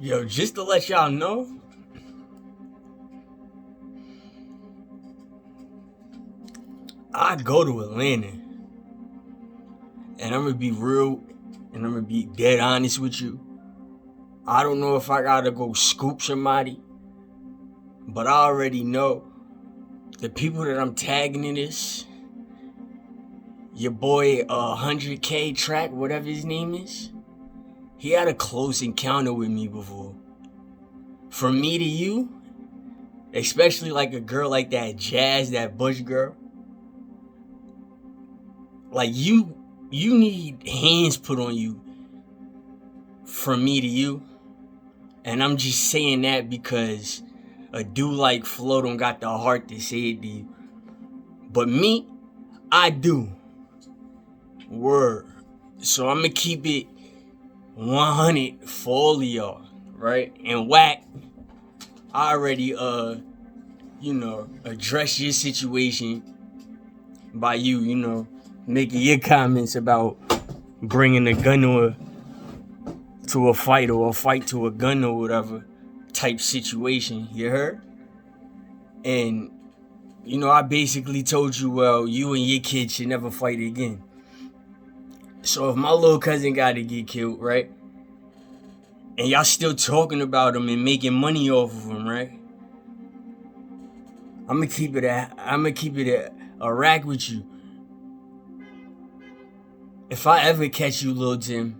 Yo, just to let y'all know, I go to Atlanta, and I'm gonna be real, and I'm gonna be dead honest with you. I don't know if I gotta go scoop somebody, but I already know the people that I'm tagging in this. Your boy, 100K track, whatever his name is, he had a close encounter with me before. From me to you, especially like a girl like that Jazz, that Bush girl, like you need hands put on you from me to you. And I'm just saying that because a dude like Flo don't got the heart to say it to you. But me, I do. Word. So I'm gonna keep it 100 for all of y'all, right? And Wack, I already address your situation by you making your comments about bringing a gun to a fight or a fight to a gun or whatever type situation. You heard? And I basically told you, well, you and your kid should never fight again. So if my little cousin got to get killed, right? And y'all still talking about him and making money off of him, right? I'm gonna keep it a rack with you. If I ever catch you, Lil Tim,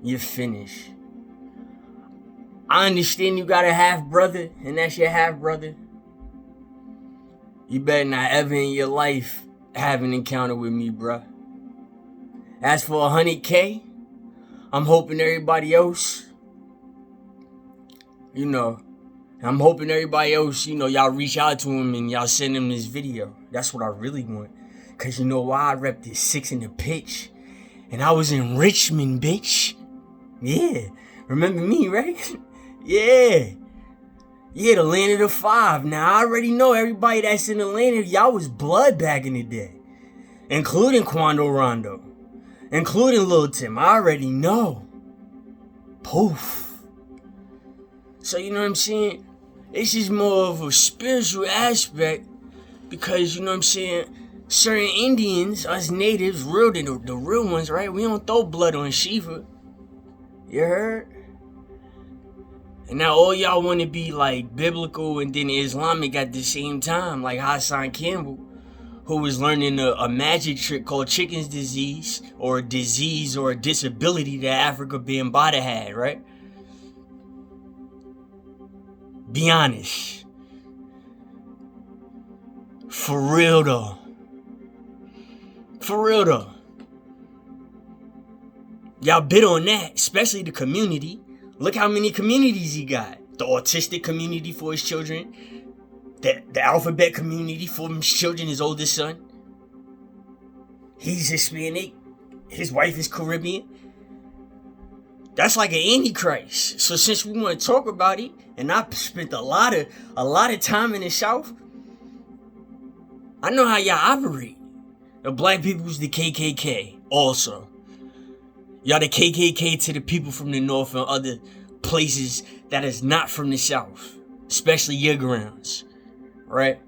you're finished. I understand you got a half brother, and that's your half brother. You better not ever in your life have an encounter with me, bruh. As for 100K, I'm hoping everybody else, I'm hoping everybody else, y'all reach out to him and y'all send him this video. That's what I really want. Cause you know why? I repped this 6 in the pitch. And I was in Richmond, bitch. Yeah. Remember me, right? Yeah. Yeah, the land of the 5. Now, I already know everybody that's in Atlanta, y'all was blood back in the day. Including Quando Rondo. Including Lil Tim. I already know. Poof. So, you know what I'm saying? It's just more of a spiritual aspect. Because, certain Indians, us natives, the real ones, right? We don't throw blood on Shiva. You heard? And now all y'all want to be like biblical and then Islamic at the same time, like Hassan Campbell, who was learning a magic trick called chicken's disease, or a disease or a disability that Africa Bambaataa had, right? Be honest. For real though. Y'all bid on that, especially the community. Look how many communities he got. The autistic community for his children. The alphabet community for his children, his oldest son. He's Hispanic. His wife is Caribbean. That's like an antichrist. So since we want to talk about it, and I spent a lot of time in the South, I know how y'all operate. The black people's the KKK also. Y'all the KKK to the people from the North and other places that is not from the South. Especially your grounds. Right?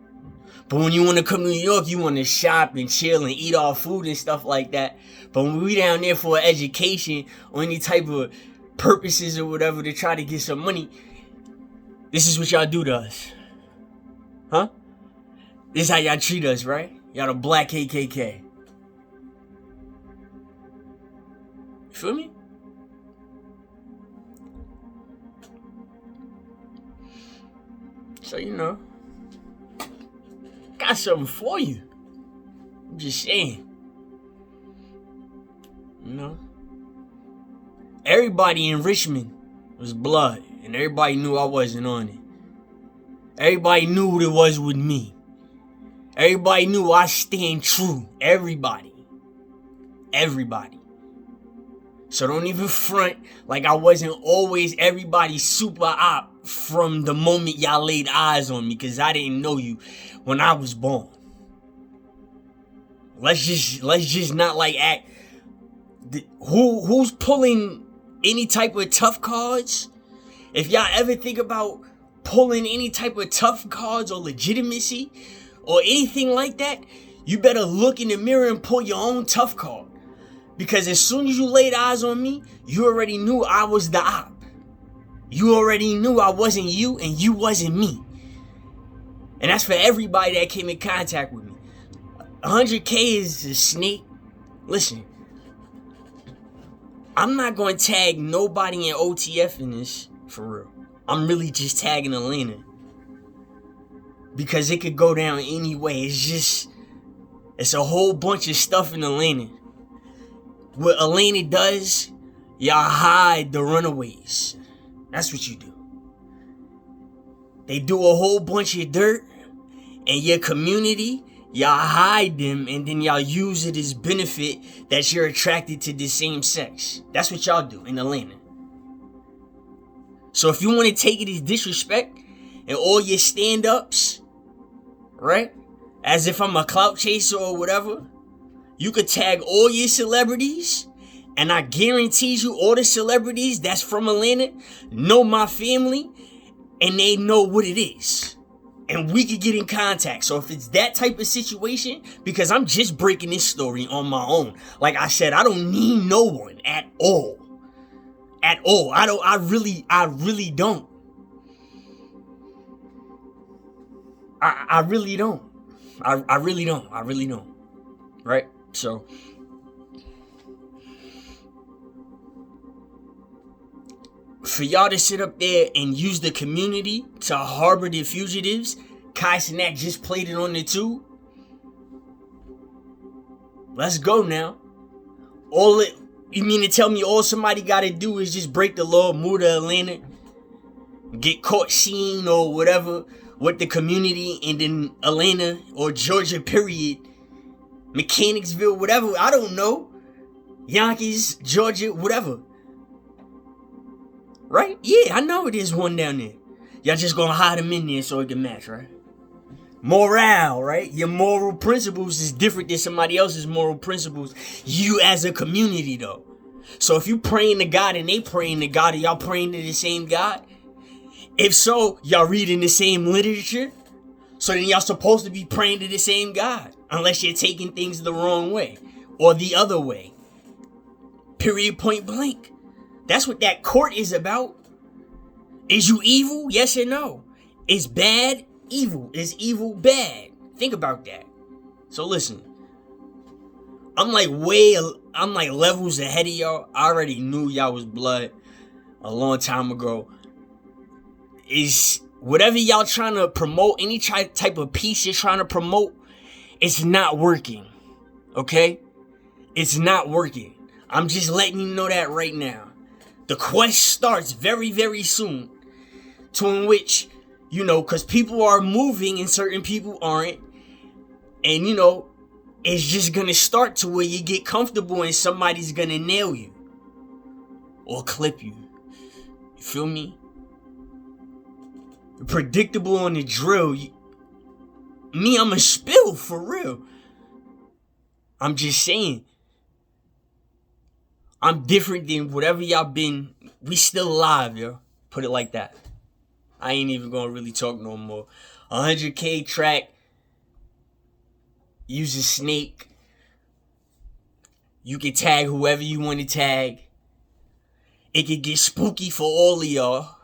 But when you want to come to New York, you want to shop and chill and eat all food and stuff like that. But when we down there for education or any type of purposes or whatever to try to get some money, this is what y'all do to us. Huh? This is how y'all treat us, right? Y'all the black KKK. You feel me? So, got something for you. I'm just saying. Everybody in Richmond was blood, and everybody knew I wasn't on it. Everybody knew what it was with me. Everybody knew I stand true. Everybody. So don't even front like I wasn't always everybody's super op from the moment y'all laid eyes on me, because I didn't know you when I was born. Let's just not like act. Who's pulling any type of tough cards, if y'all ever think about pulling any type of tough cards or legitimacy or anything like that, you better look in the mirror and pull your own tough card. Because as soon as you laid eyes on me, you already knew I was the op. You already knew I wasn't you and you wasn't me. And that's for everybody that came in contact with me. 100K is a snake. Listen, I'm not going to tag nobody in OTF in this, for real. I'm really just tagging Elena. Because it could go down any way. It's a whole bunch of stuff in Elena. What Elena does, y'all hide the runaways. That's what you do. They do a whole bunch of dirt, and your community, y'all hide them, and then y'all use it as benefit that you're attracted to the same sex. That's what y'all do in Atlanta. So if you want to take it as disrespect and all your stand-ups, right? As if I'm a clout chaser or whatever, you could tag all your celebrities, and I guarantee you all the celebrities that's from Atlanta know my family, and they know what it is. And we could get in contact. So if it's that type of situation, because I'm just breaking this story on my own. Like I said, I don't need no one at all. At all. I really don't. I really don't. I really don't. Right? So for y'all to sit up there and use the community to harbor the fugitives, Kai Cenat just played it on the tube. Let's go now. You mean to tell me all somebody gotta do is just break the law, move to Atlanta, get caught seen or whatever with the community, and then Atlanta or Georgia, period, Mechanicsville, whatever, I don't know, Yonkers, Georgia, whatever. Right? Yeah, I know it is one down there. Y'all just gonna hide them in there so it can match, right? Morale, right? Your moral principles is different than somebody else's moral principles. You as a community, though. So if you praying to God and they praying to God, are y'all praying to the same God? If so, y'all reading the same literature? So then y'all supposed to be praying to the same God. Unless you're taking things the wrong way. Or the other way. Period, point blank. That's what that court is about. Is you evil? Yes or no? Is bad evil? Is evil bad? Think about that. So listen. I'm like levels ahead of y'all. I already knew y'all was blood a long time ago. Is whatever y'all trying to promote, any type of peace you're trying to promote, it's not working. Okay? It's not working. I'm just letting you know that right now. The quest starts very, very soon. To in which, because people are moving and certain people aren't. And, it's just going to start to where you get comfortable and somebody's going to nail you. Or clip you. You feel me? Predictable on the drill. I'm a spill for real. I'm just saying. I'm different than whatever y'all been. We still alive, yo. Put it like that. I ain't even gonna really talk no more. 100K track. Use a snake. You can tag whoever you want to tag. It could get spooky for all of y'all.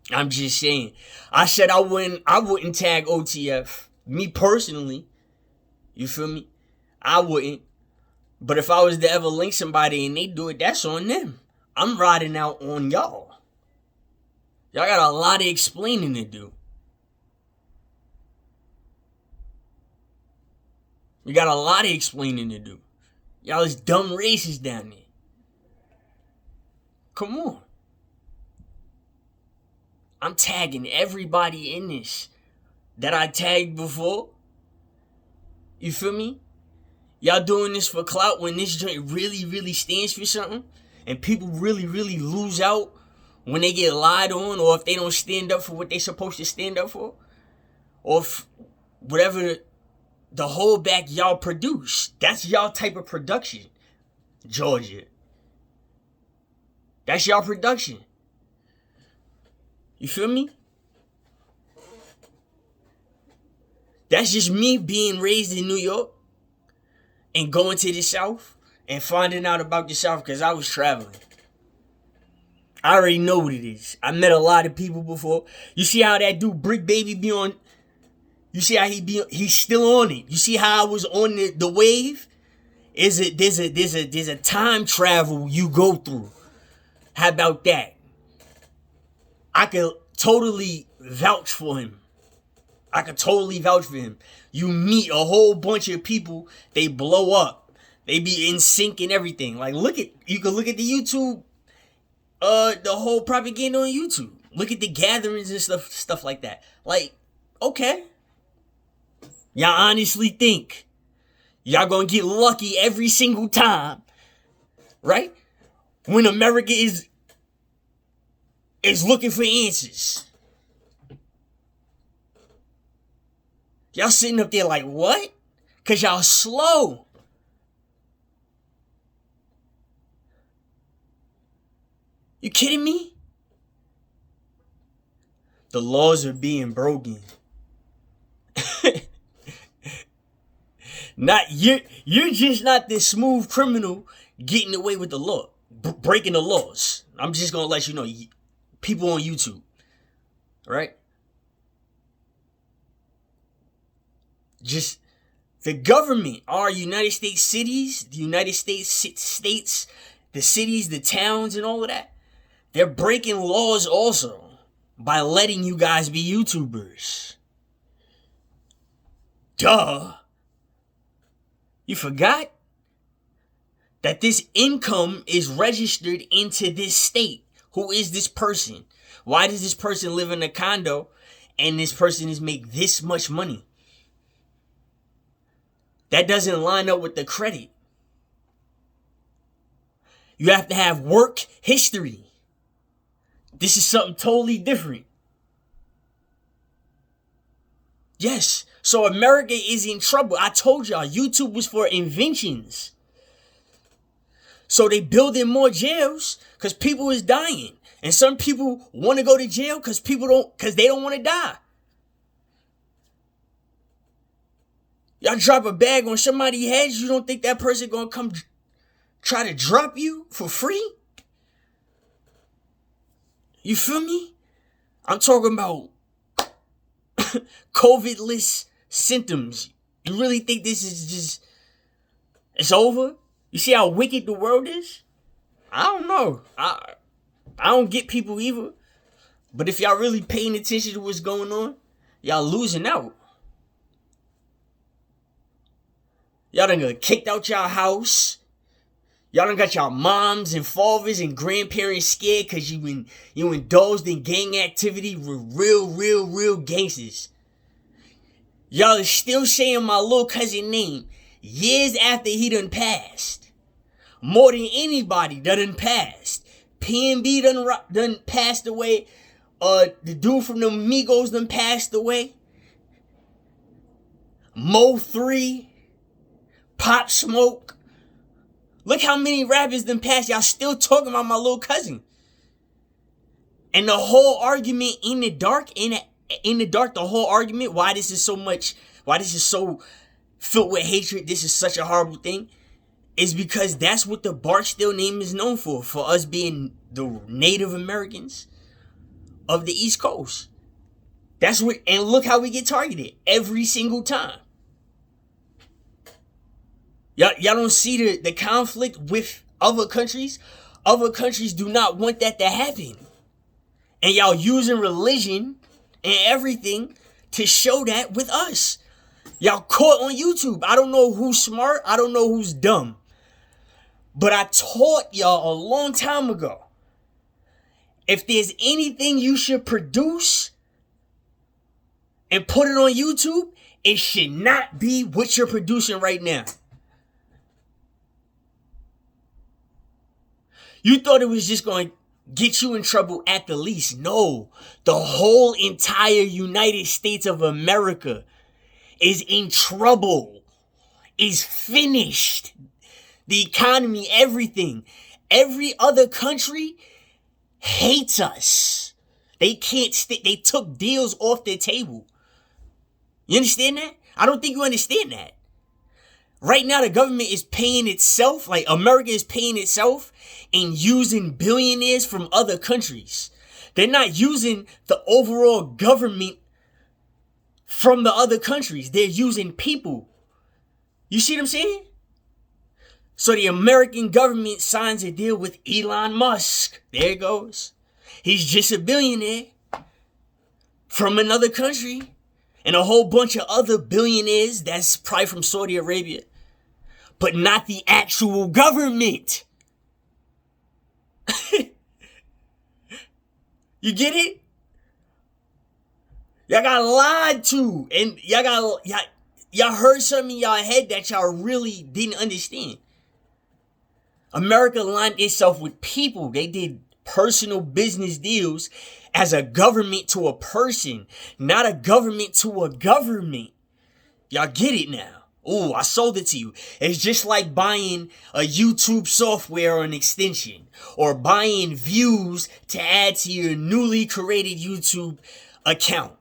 I'm just saying. I said I wouldn't tag OTF. Me personally. You feel me? I wouldn't. But if I was to ever link somebody and they do it, that's on them. I'm riding out on y'all. Y'all got a lot of explaining to do. You got a lot of explaining to do. Y'all is dumb racists down there. Come on. I'm tagging everybody in this that I tagged before. You feel me? Y'all doing this for clout when this joint really, really stands for something, and people really, really lose out when they get lied on, or if they don't stand up for what they supposed to stand up for, or if whatever the holdback y'all produce. That's y'all type of production. Georgia. That's y'all production. You feel me? That's just me being raised in New York and going to the South and finding out about the South because I was traveling. I already know what it is. I met a lot of people before. You see how that dude Brick Baby be on? You see how he's still on it. You see how I was on the wave? There's a time travel you go through. How about that? I could totally vouch for him. You meet a whole bunch of people, they blow up. They be in sync and everything. Like you can look at the YouTube, the whole propaganda on YouTube. Look at the gatherings and stuff like that. Like, okay. Y'all honestly think y'all gonna get lucky every single time, right? When America is looking for answers. Y'all sitting up there like, what? Because y'all slow. You kidding me? The laws are being broken. You're just not this smooth criminal getting away with the law, breaking the laws. I'm just gonna let you know, people on YouTube, right? Just the government, our United States cities, the United States states, the cities, the towns, and all of that, they're breaking laws also by letting you guys be YouTubers. Duh. You forgot that this income is registered into this state. Who is this person? Why does this person live in a condo and this person is make this much money? That doesn't line up with the credit. You have to have work history. This is something totally different. Yes. So America is in trouble. I told y'all, YouTube was for inventions. So they building more jails because people is dying. And some people want to go to jail because they don't want to die. Y'all drop a bag on somebody's head, you don't think that person gonna come try to drop you for free? You feel me? I'm talking about COVID-less symptoms. You really think this is just, it's over? You see how wicked the world is? I don't know. I don't get people either. But if y'all really paying attention to what's going on, y'all losing out. Y'all done got kicked out y'all house. Y'all done got y'all moms and fathers and grandparents scared because you indulged in gang activity with real gangsters. Y'all are still saying my little cousin name years after he done passed. More than anybody that done passed. PNB done passed away. The dude from the Migos done passed away. Mo 3. Pop Smoke. Look how many rappers done passed. Y'all still talking about my little cousin. And the whole argument in the dark, the whole argument, why this is so filled with hatred, this is such a horrible thing, is because that's what the Barksdale name is known for us being the Native Americans of the East Coast. That's what, and look how we get targeted every single time. Y'all don't see the conflict with other countries? Other countries do not want that to happen. And y'all using religion and everything to show that with us. Y'all caught on YouTube. I don't know who's smart. I don't know who's dumb. But I taught y'all a long time ago. If there's anything you should produce and put it on YouTube, it should not be what you're producing right now. You thought it was just going to get you in trouble at the least. No, the whole entire United States of America is in trouble, is finished. The economy, everything. Every other country hates us. They can't they took deals off their table. You understand that? I don't think you understand that. Right now, the government is paying itself, like America is paying itself and using billionaires from other countries. They're not using the overall government from the other countries. They're using people. You see what I'm saying? So the American government signs a deal with Elon Musk. There it goes. He's just a billionaire from another country. And a whole bunch of other billionaires that's probably from Saudi Arabia. But not the actual government. You get it? Y'all got lied to. And y'all heard something in y'all head that y'all really didn't understand. America aligned itself with people. They did personal business deals as a government to a person, not a government to a government. Y'all get it now. Ooh, I sold it to you. It's just like buying a YouTube software or an extension, or buying views to add to your newly created YouTube account.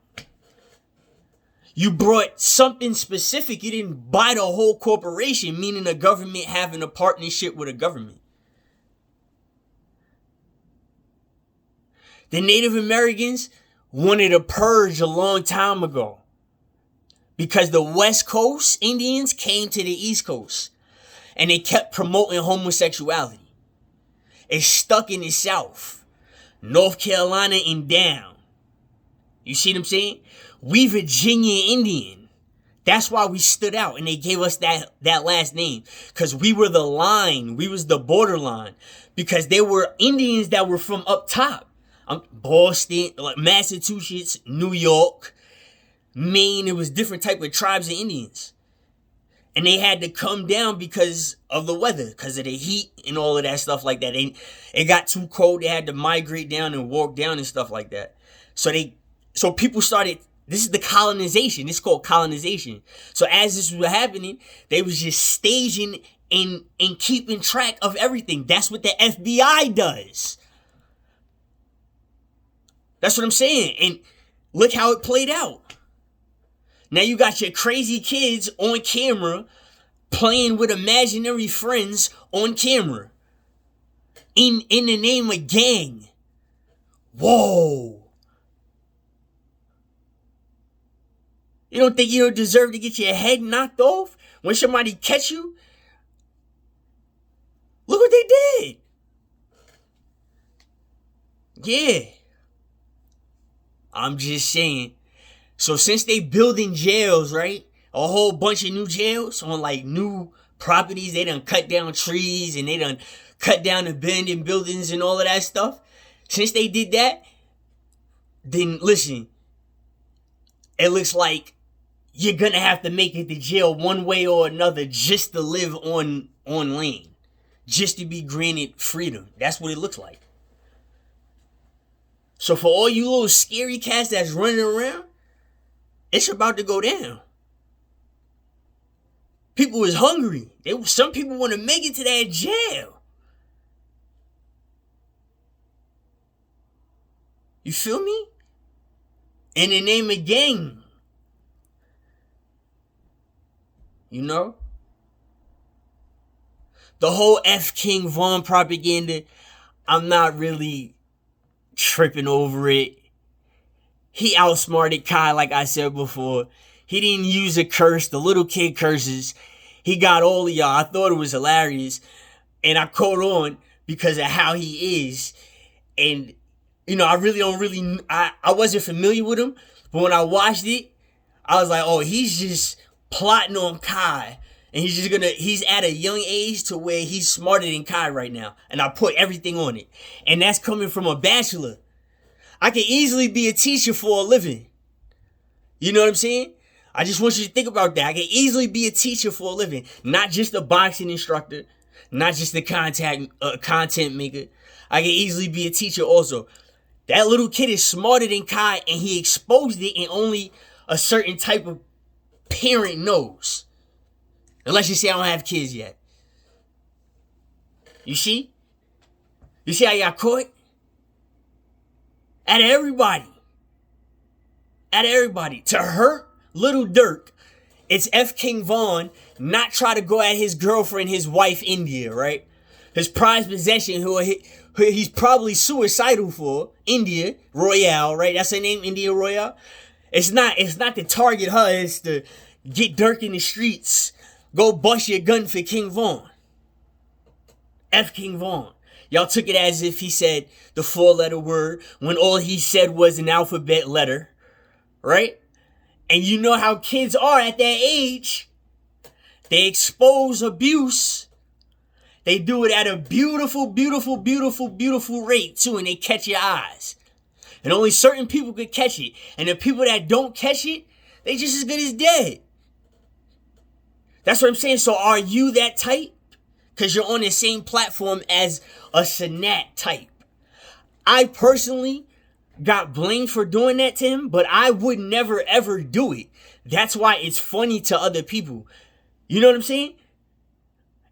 You brought something specific. You didn't buy the whole corporation, meaning a government having a partnership with a government. The Native Americans wanted a purge a long time ago because the West Coast Indians came to the East Coast and they kept promoting homosexuality. It's stuck in the South, North Carolina and down. You see what I'm saying? We Virginia Indian. That's why we stood out and they gave us that last name, because we were the line. We was the borderline, because they were Indians that were from up top. Boston, like Massachusetts, New York, Maine. It was different type of tribes of Indians. And they had to come down because of the weather, because of the heat and all of that stuff like that. It got too cold. They had to migrate down and walk down and stuff like that. So people started, this is the colonization. It's called colonization. So as this was happening, they was just staging and keeping track of everything. That's what the FBI does. That's what I'm saying. And look how it played out. Now you got your crazy kids on camera playing with imaginary friends on camera in the name of gang. Whoa. You don't think you don't deserve to get your head knocked off when somebody catch you? Look what they did. Yeah. I'm just saying. So since they building jails, right? A whole bunch of new jails on like new properties. They done cut down trees and they done cut down abandoned buildings and all of that stuff. Since they did that, then listen, it looks like you're gonna have to make it to jail one way or another just to live on land. Just to be granted freedom. That's what it looks like. So for all you little scary cats that's running around, it's about to go down. People is hungry. Some people want to make it to that jail. You feel me? In the name of gang. You know? The whole F. King Von propaganda, I'm not really tripping over it. He outsmarted Kai, like I said before. He didn't use a curse. The little kid curses. He got all of y'all. I thought it was hilarious. And I caught on because of how he is. And, you know, I wasn't familiar with him. But when I watched it, I was like, oh, he's just plotting on Kai. And he's at a young age to where he's smarter than Kai right now. And I put everything on it. And that's coming from a bachelor. I can easily be a teacher for a living. You know what I'm saying? I just want you to think about that. I can easily be a teacher for a living. Not just a boxing instructor. Not just a content maker. I can easily be a teacher also. That little kid is smarter than Kai and he exposed it, and only a certain type of parent knows. Unless you say I don't have kids yet. You see? You see how y'all caught? Out of everybody. Out of everybody. To hurt Little Durk, it's F. King Von not try to go at his girlfriend, his wife, India, right? His prized possession, who he's probably suicidal for, India Royale, right? That's her name, India Royale. It's not to target her, it's to get Durk in the streets. Go bust your gun for King Von. F. King Von. Y'all took it as if he said the 4-letter word when all he said was an alphabet letter, right? And you know how kids are at that age. They expose abuse. They do it at a beautiful, beautiful, beautiful, beautiful rate too, and they catch your eyes. And only certain people could catch it. And the people that don't catch it, they just as good as dead. That's what I'm saying. So are you that type? Because you're on the same platform as a Sanat type. I personally got blamed for doing that to him, but I would never ever do it. That's why it's funny to other people. You know what I'm saying?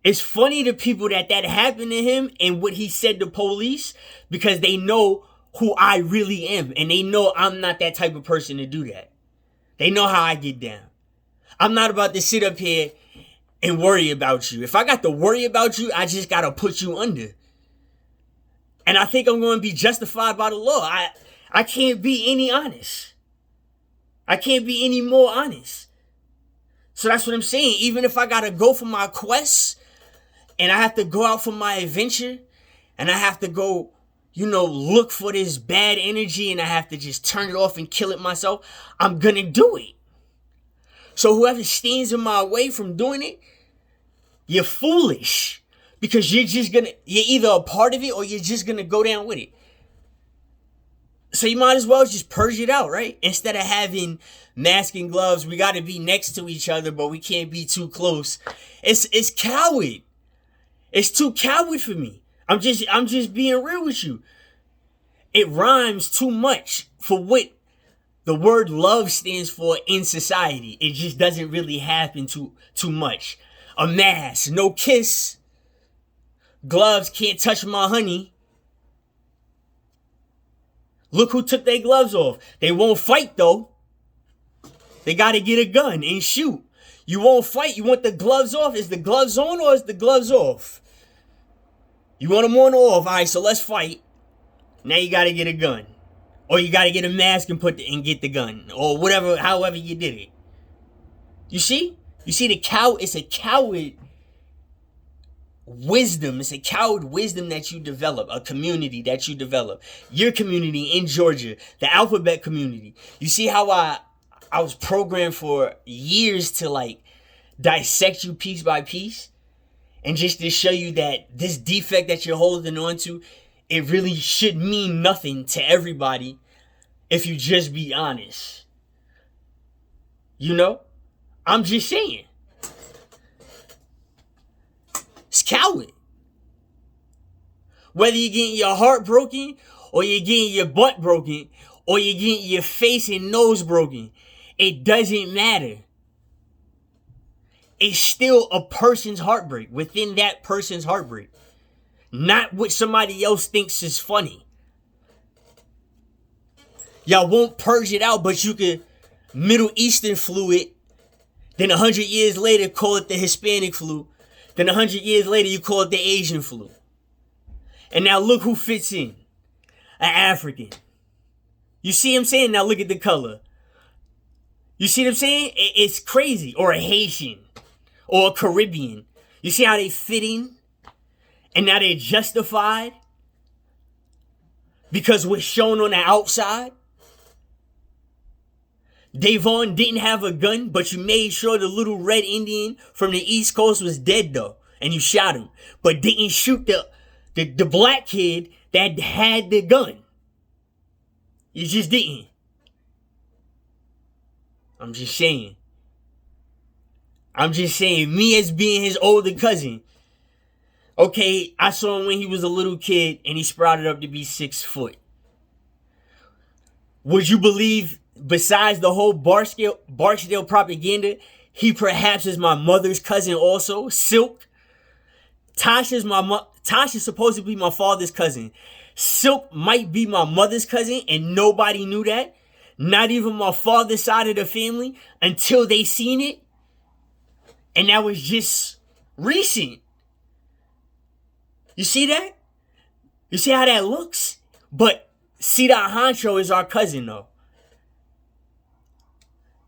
It's funny to people that happened to him and what he said to police, because they know who I really am. And they know I'm not that type of person to do that. They know how I get down. I'm not about to sit up here and worry about you. If I got to worry about you, I just got to put you under. And I think I'm going to be justified by the law. I can't be any honest. I can't be any more honest. So that's what I'm saying. Even if I got to go for my quest and I have to go out for my adventure and I have to go, look for this bad energy and I have to just turn it off and kill it myself, I'm going to do it. So whoever stands in my way from doing it, you're foolish, because you're either a part of it or you're just going to go down with it. So you might as well just purge it out, right? Instead of having mask and gloves, we got to be next to each other, but we can't be too close. It's coward. It's too coward for me. I'm just being real with you. It rhymes too much for what the word love stands for in society. It just doesn't really happen too much. A mask, no kiss. Gloves, can't touch my honey. Look who took their gloves off. They won't fight though. They got to get a gun and shoot. You won't fight. You want the gloves off. Is the gloves on or is the gloves off? You want them on or off? All right, so let's fight. Now you got to get a gun. Or you got to get a mask and get the gun. Or whatever, however you did it. You see? You see it's a coward wisdom. It's a coward wisdom that you develop. A community that you develop. Your community in Georgia. The alphabet community. You see how I was programmed for years to dissect you piece by piece? And just to show you that this defect that you're holding on to, it really should mean nothing to everybody if you just be honest. I'm just saying. It's coward. Whether you're getting your heart broken, or you're getting your butt broken, or you're getting your face and nose broken, it doesn't matter. It's still a person's heartbreak within that person's heartbreak. Not what somebody else thinks is funny. Y'all won't purge it out, but you could Middle Eastern flu it. Then 100 years later, call it the Hispanic flu. Then 100 years later, you call it the Asian flu. And now look who fits in. An African. You see what I'm saying? Now look at the color. You see what I'm saying? It's crazy. Or a Haitian. Or a Caribbean. You see how they fit in? And now they're justified? Because we're shown on the outside? Davon didn't have a gun, but you made sure the little red Indian from the East Coast was dead though. And you shot him. But didn't shoot the black kid that had the gun. You just didn't. I'm just saying. Me as being his older cousin. Okay, I saw him when he was a little kid and he sprouted up to be 6 foot. Would you believe, besides the whole Barksdale propaganda, he perhaps is my mother's cousin also? Silk. Tasha's supposed to be my father's cousin. Silk might be my mother's cousin and nobody knew that. Not even my father's side of the family until they seen it. And that was just recent. You see that? You see how that looks? But Cedar Honcho is our cousin though.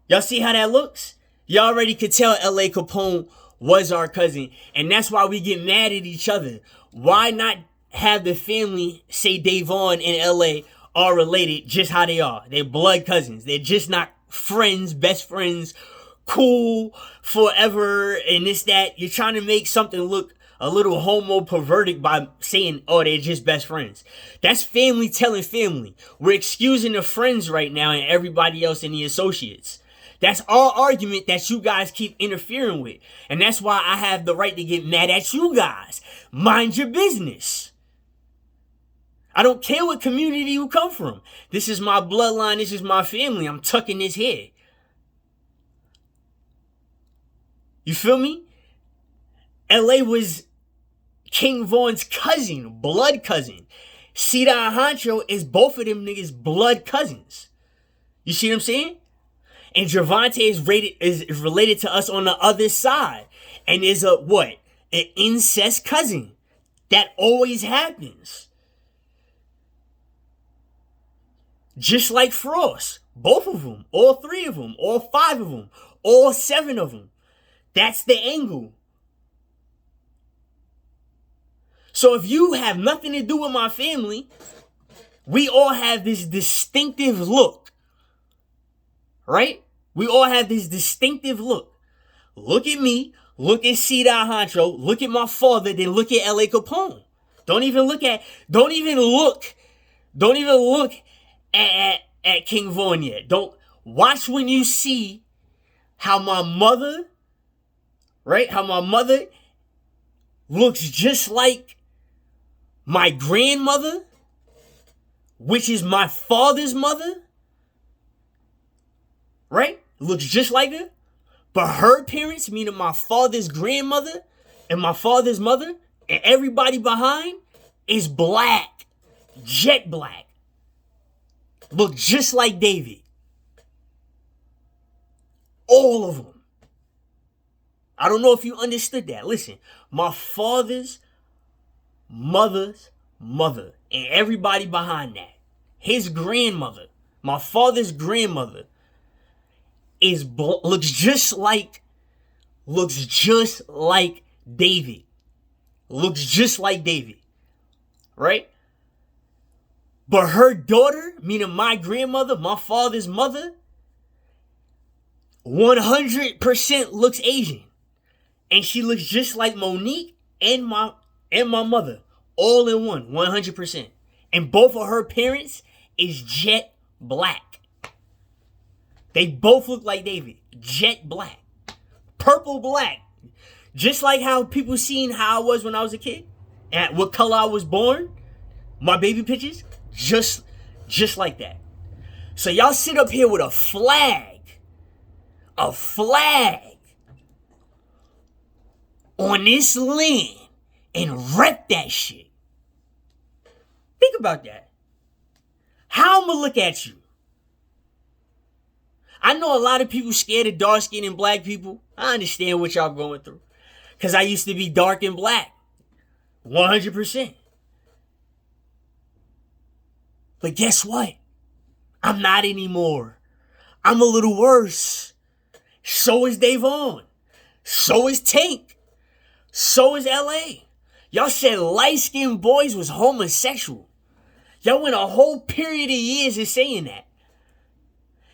Y'all see how that looks? Y'all already could tell L.A. Capone was our cousin. And that's why we get mad at each other. Why not have the family say Davon and L.A. are related just how they are? They're blood cousins. They're just not friends, best friends, cool, forever, and this, that. You're trying to make something look a little homo perverted by saying, oh, they're just best friends. That's family telling family. We're excusing the friends right now and everybody else in the associates. That's our argument that you guys keep interfering with. And that's why I have the right to get mad at you guys. Mind your business. I don't care what community you come from. This is my bloodline. This is my family. I'm tucking this here. You feel me? LA was King Von's cousin, blood cousin. Cedar Honcho is both of them niggas' blood cousins. You see what I'm saying? And Gervonta is related to us on the other side. And is a what? An incest cousin. That always happens. Just like Frost. Both of them. All three of them. All five of them. All seven of them. That's the angle. So if you have nothing to do with my family, we all have this distinctive look. Right? We all have this distinctive look. Look at me. Look at Cedar Honcho. Look at my father. Then look at L.A. Capone. Don't even look at King Von yet. Don't watch when you see how my mother, right? How my mother looks just like my grandmother, which is my father's mother, right? Looks just like her. But her parents, meaning my father's grandmother and my father's mother, and everybody behind is black. Jet black. Look just like David. All of them. I don't know if you understood that. Listen, my father's mother's mother and everybody behind that, his grandmother, my father's grandmother, looks just like David. Looks just like David. Right? But her daughter, meaning my grandmother, my father's mother, 100% looks Asian. And she looks just like Monique and my mother. All in one, 100%. And both of her parents is jet black. They both look like David. Jet black. Purple black. Just like how people seen how I was when I was a kid. And what color I was born. My baby pictures. Just like that. So y'all sit up here with a flag. A flag. On this land. And rep that shit. Think about that. How I'ma look at you? I know a lot of people scared of dark skin and black people. I understand what y'all going through. Because I used to be dark and black. 100%. But guess what? I'm not anymore. I'm a little worse. So is Davon. So is Tank. So is L.A. Y'all said light-skinned boys was homosexual. Y'all went a whole period of years of saying that.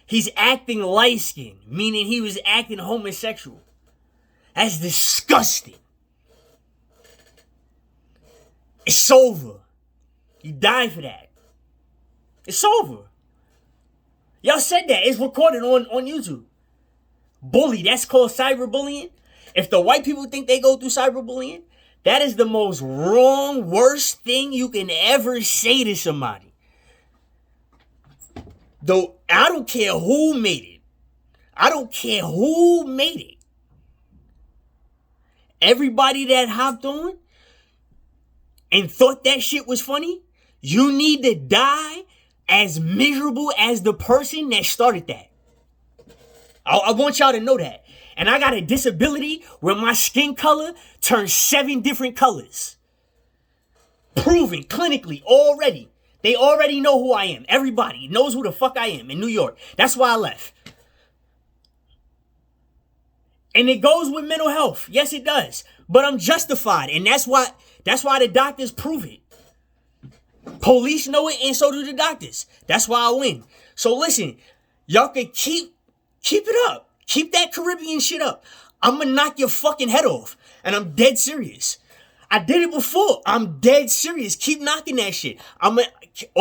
He's acting light-skinned, meaning he was acting homosexual. That's disgusting. It's over. You died for that. It's over. Y'all said that. It's recorded on YouTube. Bully. That's called cyberbullying. If the white people think they go through cyberbullying, that is the most wrong, worst thing you can ever say to somebody. Though I don't care who made it. I don't care who made it. Everybody that hopped on and thought that shit was funny, You need to die as miserable as the person that started that. I want y'all to know that. And I got a disability where my skin color turns 7 different colors. Proven clinically already. They already know who I am. Everybody knows who the fuck I am in New York. That's why I left. And it goes with mental health. Yes, it does. But I'm justified. And that's why the doctors prove it. Police know it, and so do the doctors. That's why I win. So listen, y'all can keep it up. Keep that Caribbean shit up. I'm gonna knock your fucking head off. And I'm dead serious. I did it before. I'm dead serious. Keep knocking that shit. all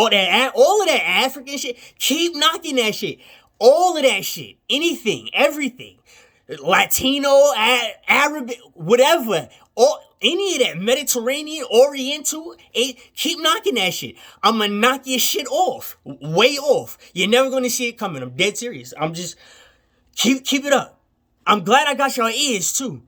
of that African shit. Keep knocking that shit. All of that shit. Anything, everything. Latino, Arab, whatever. Any of that Mediterranean, Oriental, keep knocking that shit. I'm gonna knock your shit off. Way off. You're never gonna see it coming. I'm dead serious. I'm just keep it up. I'm glad I got your ears too.